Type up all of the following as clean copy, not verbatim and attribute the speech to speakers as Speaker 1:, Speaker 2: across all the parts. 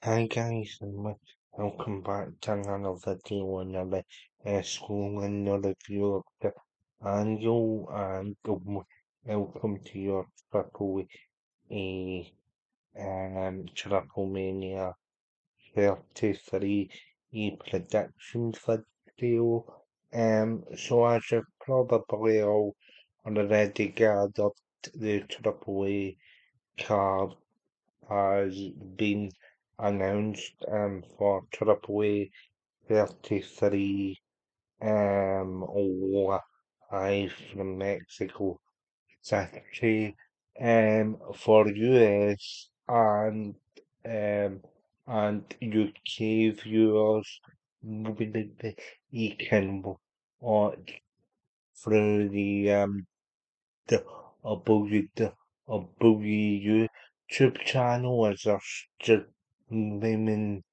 Speaker 1: Hi guys, and welcome back to another video on the schooling review of the annual and welcome to your AAA Triplemaina 33 predictions video. So as you've probably all already gathered, the AAA card has been announced for AAA 33 live from Mexico City for US and UK viewers you can watch through the W YouTube channel as they're streaming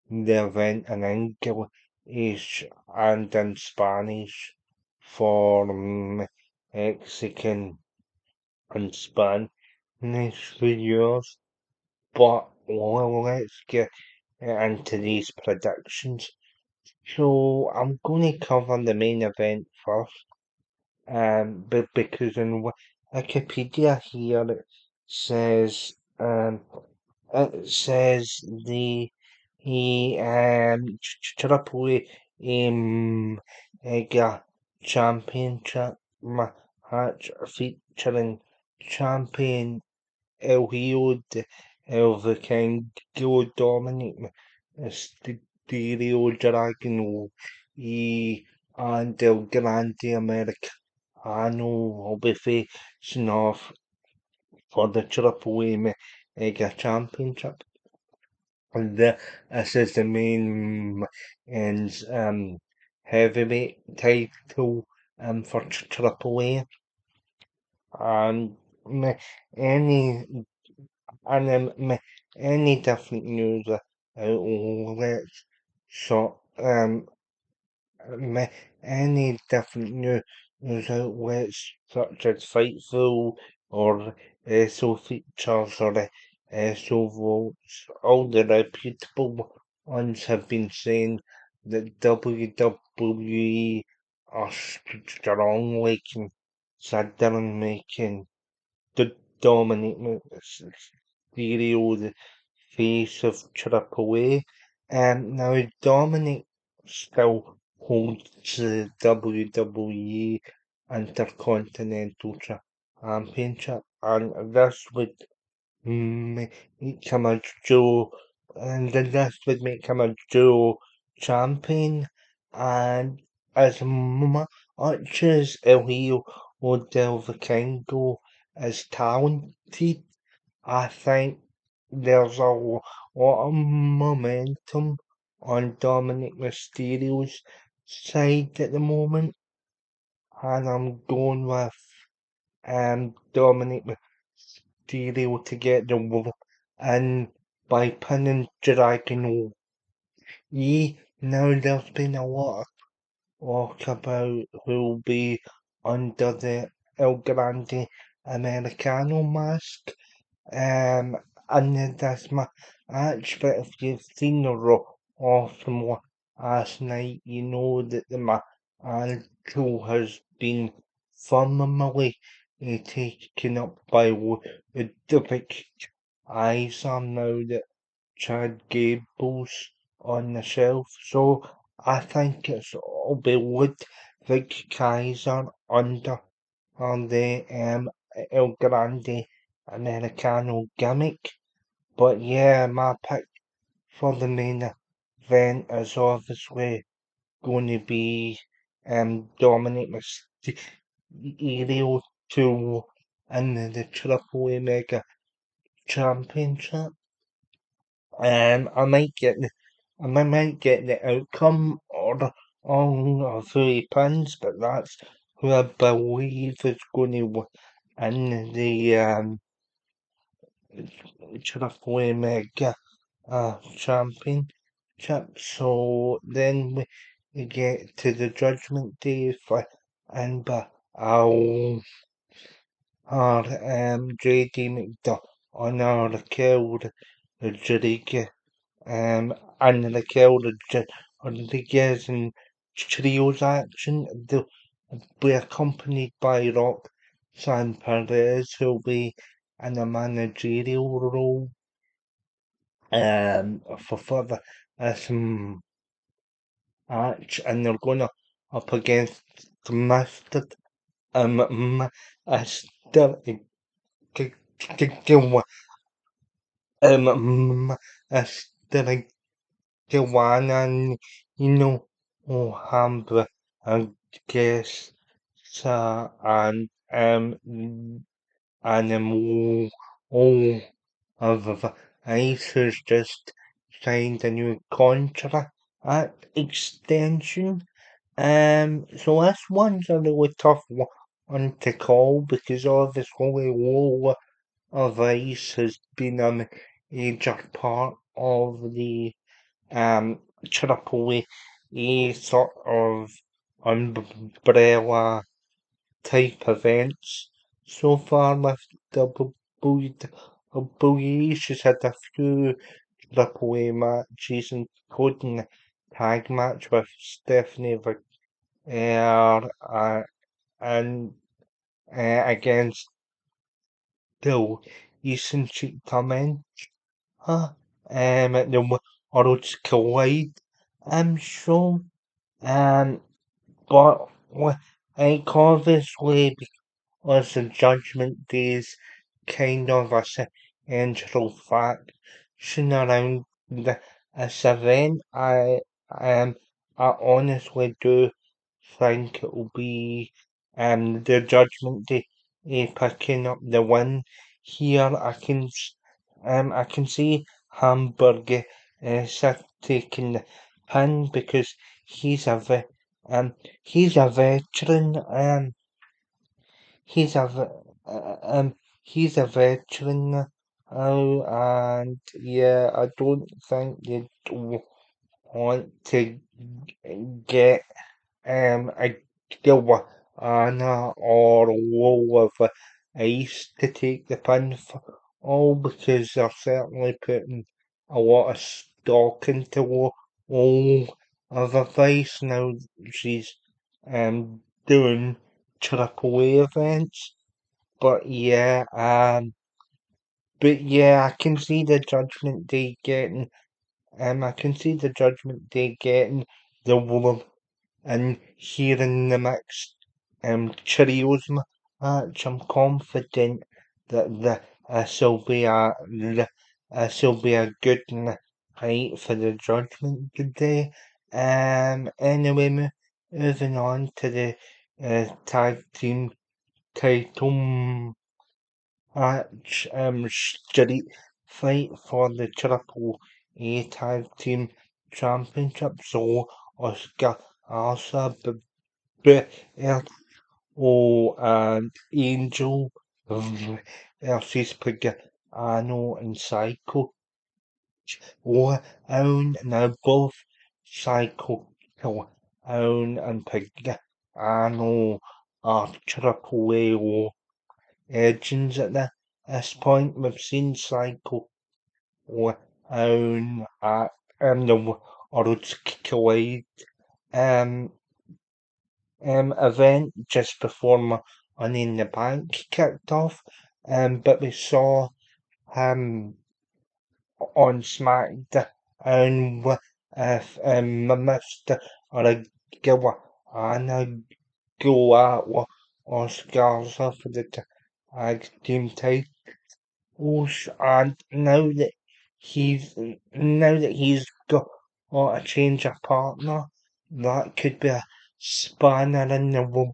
Speaker 1: the event in English and in Spanish for Mexican and Spanish viewers. But well, let's get into these predictions. So I'm going to cover the main event first, but because in Wikipedia here says um it says the Triple Mega Championship match featuring champion El Hijo El Vikingo Dominic Mysterio Dragon and El Grande Americano will be facing off for the Triple Mega Championship. And this is the main and heavyweight title for Triple A. And any any different news outlets so any different news outlets such as Fightful or SO Features or SO Votes, all the reputable ones have been saying that WWE are strongly considering making the Dominic Mysterio the face of Triple A. Now Dominic still holds the WWE Intercontinental Championship, and this would make him a dual, and then this would make him a dual champion, and as much as El Hijo del Vikingo is talented, I think there's a lot of momentum on Dominic Mysterio's side at the moment, and I'm going with Dominic Mysterio to get the win by pinning Dragon E. Now there's been a lot of talk about who'll be under the El Grande Americano mask. And that's my match, but if you've seen the Raw from last night, you know that the mantle has been firmly taken up by Ludwig Kaiser now that Chad Gable's on the shelf. So I think it'll be Ludwig Kaiser under on the El Grande Americano gimmick. But yeah, my pick for the main event is obviously going to be Dominic Mysterio to win the Triple A Mega Championship. I might get the outcome or all of 3 pins, but that's who I believe is going to win the Triple Mega Championship. So then we get to the Judgment Day and Al or JD McDonough killed Rodriguez and Raquel Rodriguez and Trios action. They'll be accompanied by Roxanne Perez, who'll be in a managerial role for further some match, and they're going up against Mustard Mr. Mr. Joanna, Alhambra, and guess and animal all of Ice has just signed a new contract extension. So this one's a really tough one to call because obviously Wall of Ice has been a major part of the AAA sort of umbrella type events so far with WWE. She's had a few AAA matches, including a tag match with Stephanie Air and against Bill Easton Cheek Torment at the Worlds Collide show. Um, but like obviously because the Judgment Day's kind of a central faction around this event. I honestly do think it'll be the Judgment Day picking up the win here. I can see Hamburg taking the pin because he's a ve- um he's a veteran. He's a he's a veteran now, and yeah, I don't think you'd want to get a Anna or Oliver Ice to take the pin for all because they're certainly putting a lot of stock into all of advice now. She's doing AAA events. But yeah, I can see the Judgment Day getting I can see the Judgment Day getting the woman and here in the mix trios match. I'm confident that this will be a good night for the Judgment Day. Anyway, moving on to the tag team title match, street fight for the Triple A Tag Team Championship. So Oscar Asa, Berto, and Angel versus Pagano and Psycho. Own now both Psycho Own and Pagano are Triple A legends at this point. We've seen Psycho own at the Worlds Collide um, event just before Money in the Bank kicked off. But we saw him on SmackDown with Mr. Oragawa and go at Oscars for the tag team titles, and now that he's got a change of partner, that could be a spanner in the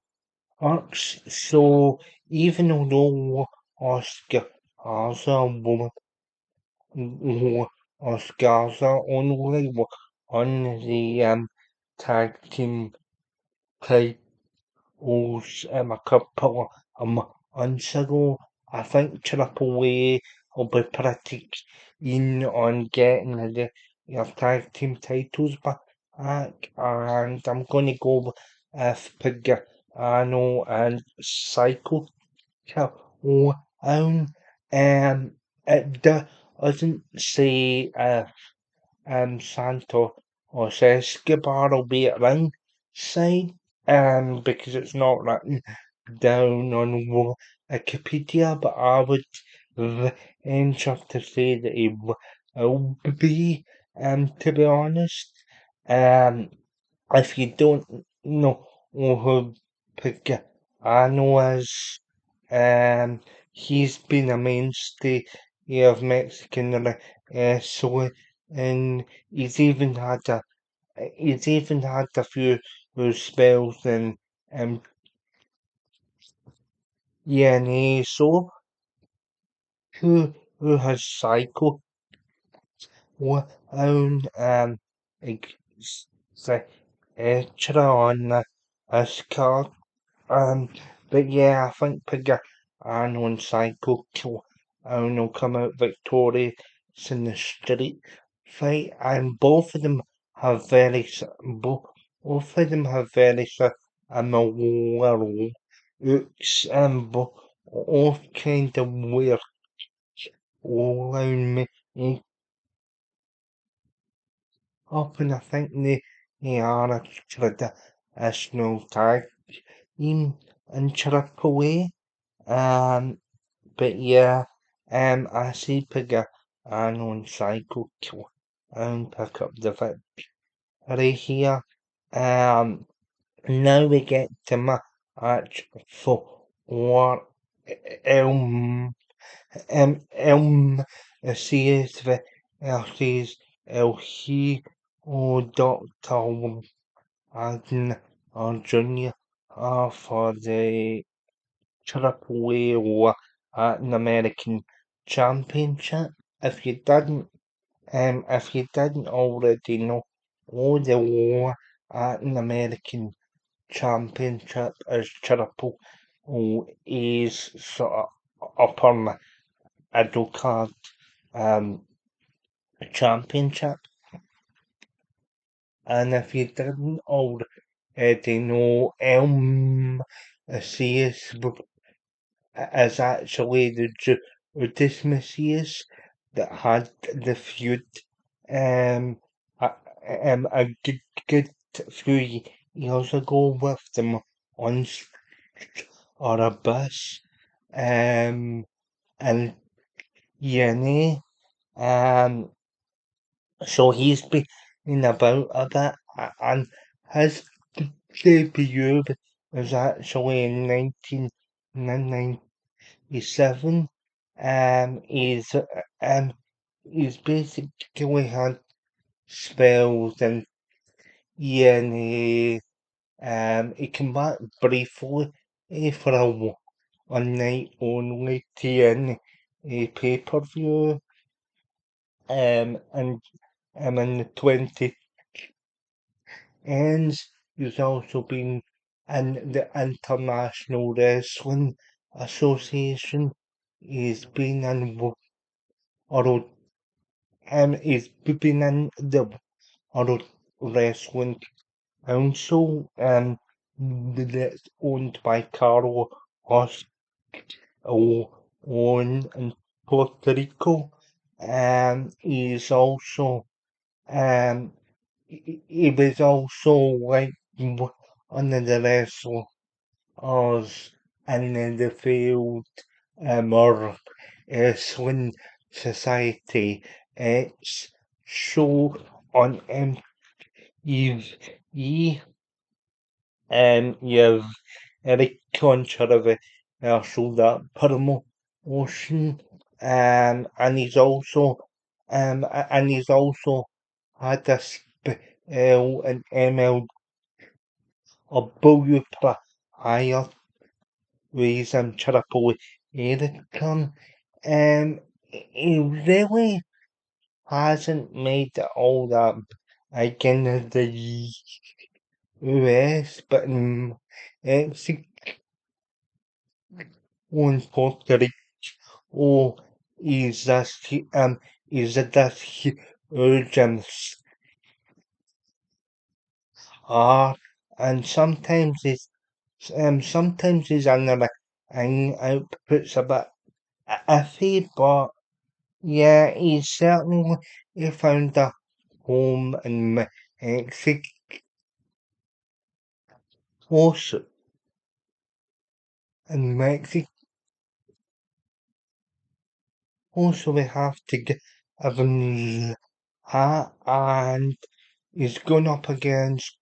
Speaker 1: works. So even though Oscar has a woman, Oscars are only on the tag team titles a couple of months ago. I think Triple A will be pretty keen on getting your tag team titles back, and I'm going to go with Pagano and Psycho. Um, it doesn't say Santo or Escobar will be at ringside, because it's not written down on Wikipedia, but I would venture to say that he will be, to be honest. Um, if you don't know who Pagano is, he's been a mainstay of Mexican wrestling, and he's even had a few spells in um, DNA. So who has Psycho own ex- extra on his card. But yeah, I think Pagano and Psycho will come out victorious in the street fight, and both of them have both of them have very similar looks, and both kind of weird all-round up, and I think they are a traditional tag team in AAA. Um, but yeah, I see Pigga and on Psycho Kill and pick up the victory here. Um, Now we get to match for Elm series versus El Hijo Doctor Wagner Jr. For the Triple A an American Championship. If you didn't, if you didn't already know, all the war at an American Championship is Triple A's sort of upper middle card um championship. And if you didn't already know, CS is actually the Judas Messias that had the feud a, a good few years ago with them on or a bus. And yeah, um, so he's been about a bit, and his debut was actually in 1997. He's he's basically had spells in ENA. He came back briefly for one night only TNA pay-per-view. And in the 20 ends, he's also been in the International Wrestling Association. He's been in World, he's been in the World Wrestling Council, that's owned by Carlos Owen in Puerto Rico. He's also um he was also like one of the wrestlers in the field, or Swing Society X show on MTV. You've Eric controversial that promotion, and he's also had a spell in MLW prior reason Triple Ericsson. He really hasn't made it all that again in the US, but in Mexico and Puerto Rico, is this is this huge star, and sometimes his outputs a bit iffy, but yeah, he certainly found home in Mexico. Also, in Mexico, also we have to give him that, and he's going up against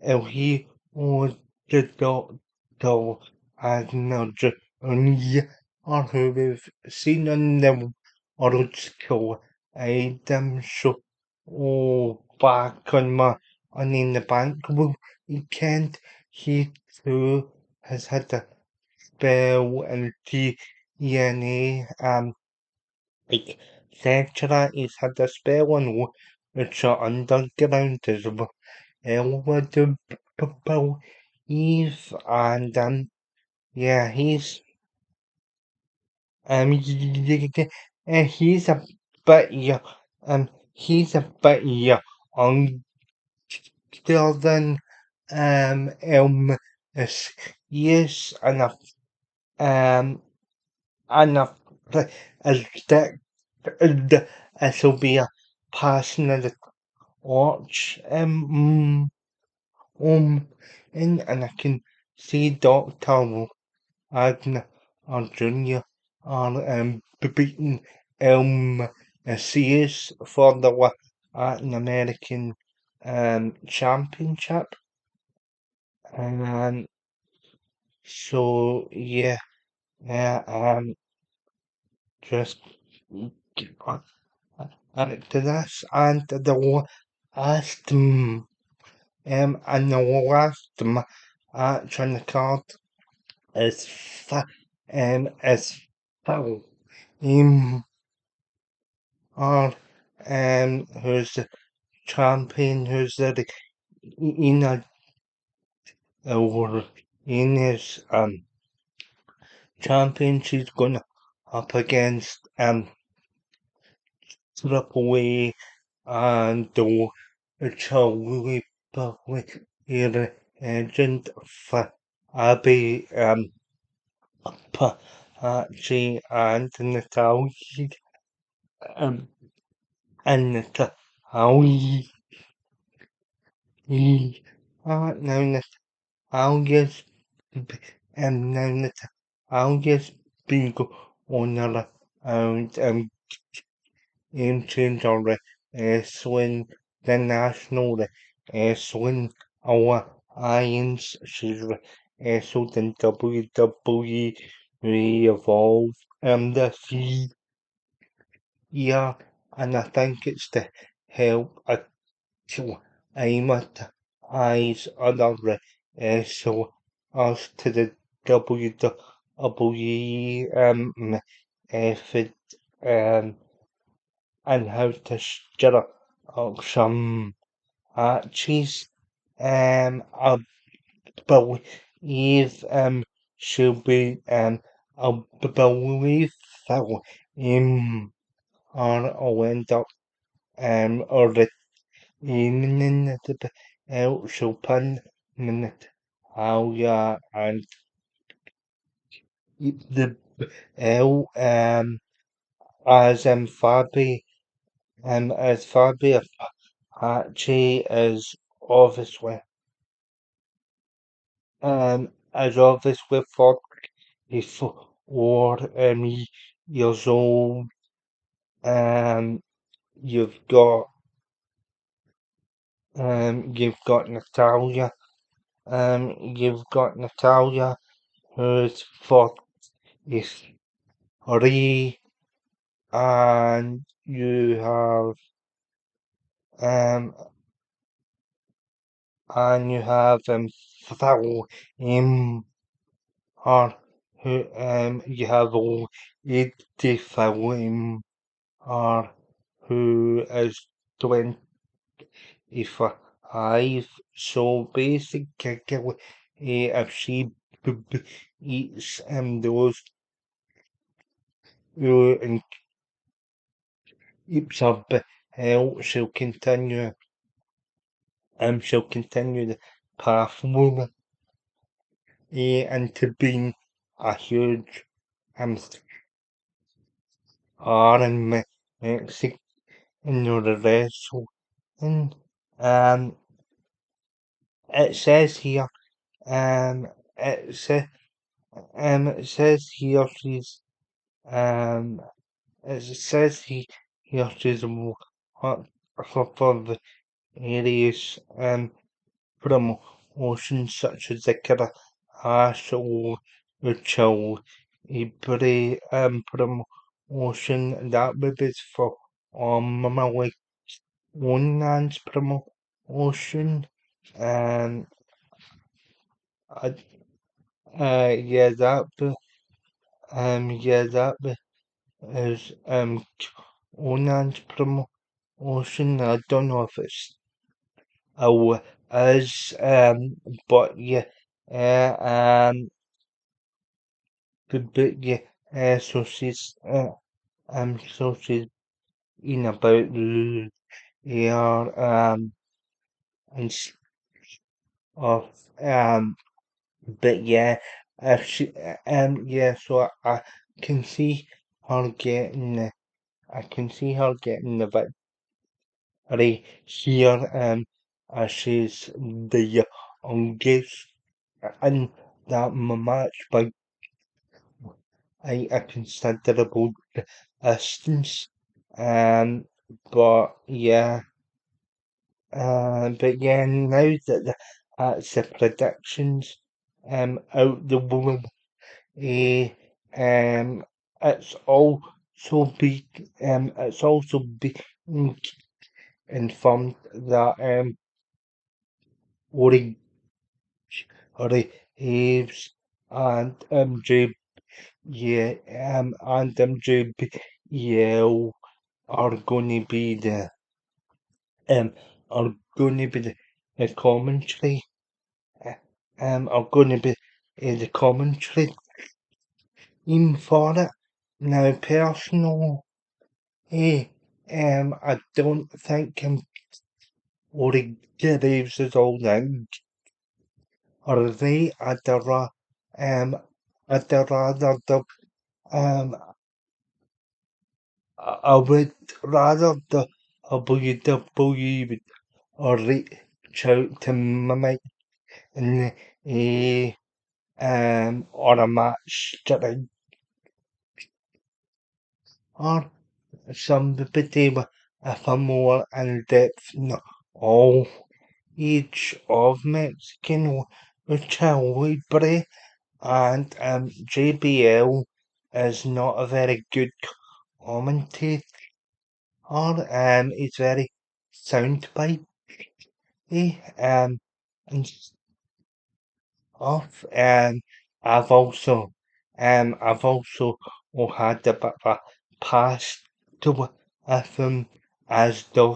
Speaker 1: he was the doctor and junior who we've seen in the old school item show back on my on in the bank weekend. He too has had a spell and DNA like lecturer he's had a spell on which are underground as well. What the people Eve and yeah he's a bit yeah he's a bit yeah on still than is yes um enough as that as will be a passionate watch um and I can see Doctor Agna or Junior are beating CS for the Latin American Championship. And so yeah, just uh, to this and the last and the last match on the card is is Phil. Or who's the champion, who's the in or in his champion, she's going up against AAA and the Charlie Bailey agent for Abby Pachi and Natalie um and Natalie now I'll just now that I'll just bingo on and change our swing the national swing our irons she's so then WWE evolve this year and I think it's to help to aim at eyes other so as to the WWE effort and how to stir up some cheese. I believe she'll be I believe that I'll end up or the evening the she'll pin minute how yeah and the L as Fabi as Fabi Apache is obviously as obviously 44 years old. Um, you've got Natalia. You've got Natalia who's 43, and um you have Phil or who you have Eddie Phil or who is 25. So basically, if she eats those and keeps her health, she'll continue the pathway into being a huge star in Mexico and the rest. and um, it says here, um, it says, it says here she's, um, it says here she's hot for the areas, promotions such as the Ash or the Chill, promotion that would be for my one man's promotion. Um, I, yeah, that is Onan's promotion. I don't know if it's is but yeah, but yeah, so she's in about here and of but yeah, if she yeah, so I can see her getting I can see her getting the victory here as she's the youngest in that match by a considerable distance. Um, but yeah, now that that's the predictions out the way, eh, it's also it's also been informed that Ori Ori Aves and MJ yeah and MJBL are gonna be the um are gonna be the commentary are gonna be the commentary in for it. Now personal I don't think Ori Aves is all in. Or they at the at the rather the um I would rather the WWE would or reach out to my in a or a match that or somebody with a more in-depth all each of Mexican lucha libre and JBL is not a very good commentator. It's very soundbite and stuff. I've also had a bit of a past to with as the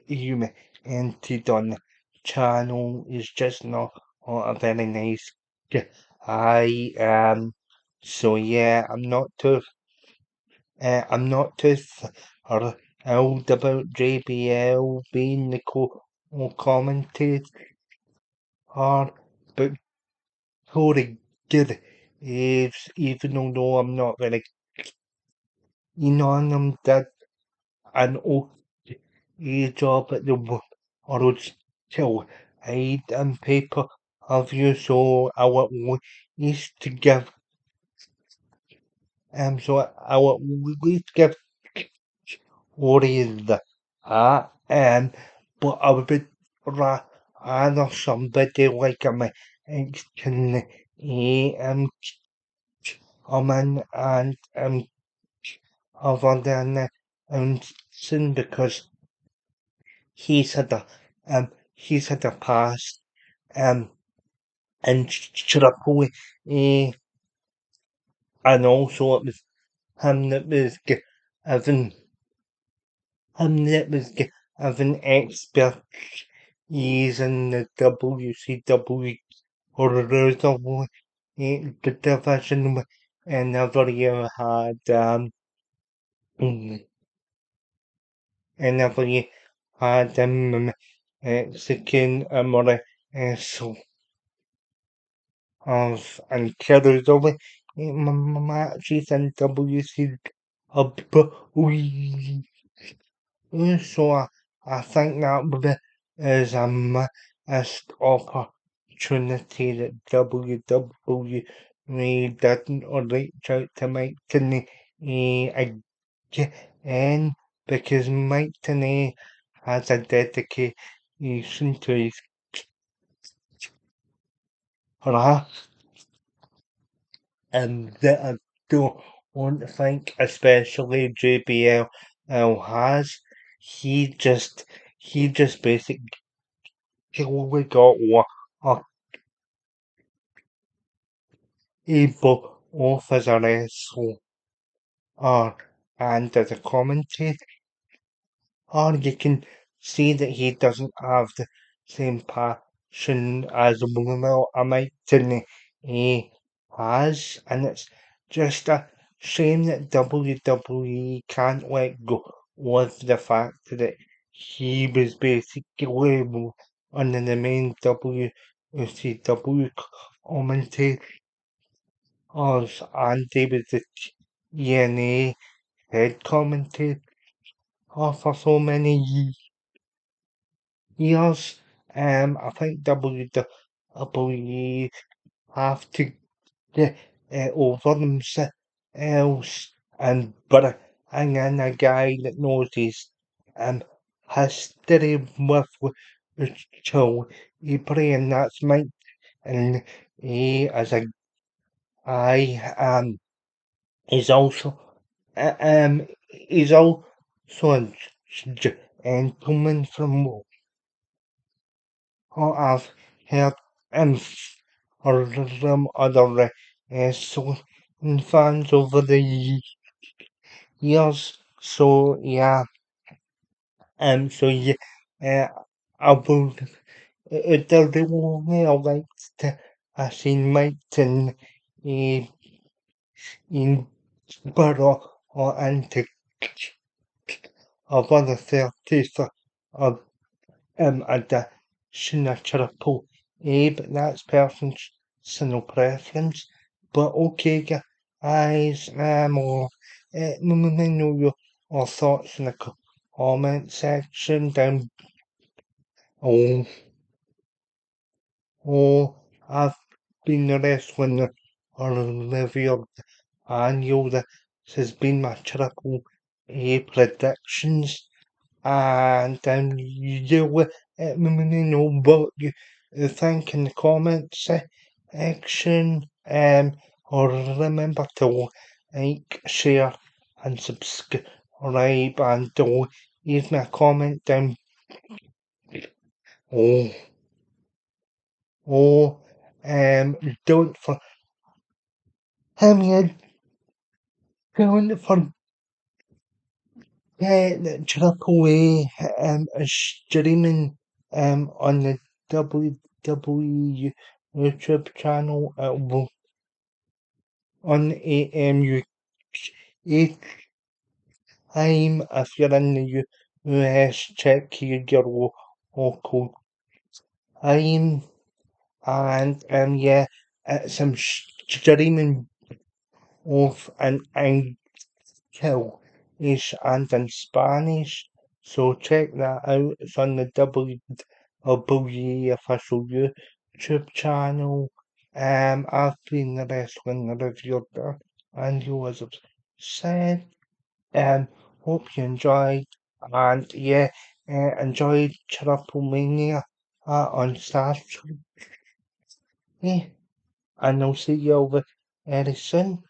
Speaker 1: you entered on the channel is just not a very nice guy. So yeah, I'm not too thrilled about JBL being the commentator, but Corey did is even though I'm not very keen on him, did an okay job at the world still aid and paper of you, so I would least to give I would least give worried but I would be rather somebody like a can come in and other than Sin because he's had he's had a past um in Tripoli and also it was him that was given him that was given expert He's in the WCW or the division whenever you had mm, whenever you had Mexican so of and carries over matches in WCW. So I think that is a missed opportunity that WWE didn't reach out to Mike Tenay again because Mike Tenay has a dedication to his craft and that I don't think especially JBL has. He just he just basically got a able off as a wrestler and as a commentator. Or you can see that he doesn't have the same passion as Will Hamilton has, and it's just a shame that WWE can't let go of the fact that he was basically one of the main WCW commentators, and he was the TNA head commentator for so many years. I think WWE have to get over themselves and bring in a guy that knows his um history with Chile, and that's Mike. And he, as a guy, is also he's also a gentleman from what I've heard and from other wrestling fans over the years. So yeah, so yeah, uh, I would the only I liked to I seen Mike in Borough or Antic of other 30s of addition of triple A, but that's personal preference. But okay, guys, let me know your thoughts in the comment section down below. Oh, I've been wrestling Olivia Annual. This has been my triple A predictions. And you let me know what you think in the comments section. Or remember to like, share, and subscribe, and leave me a comment down. Oh, oh, don't for me, don't forget that Triple A is streaming on the WWE YouTube channel on AM time. If you're in the US, check your local time. And yeah, it's streaming of an English and in Spanish. So check that out. It's on the WWE official YouTube channel. I've been the wrestling reviewer, and you as I've said. Hope you enjoyed, and yeah, enjoyed Triplemaina on Saturday, and I'll see you over very soon.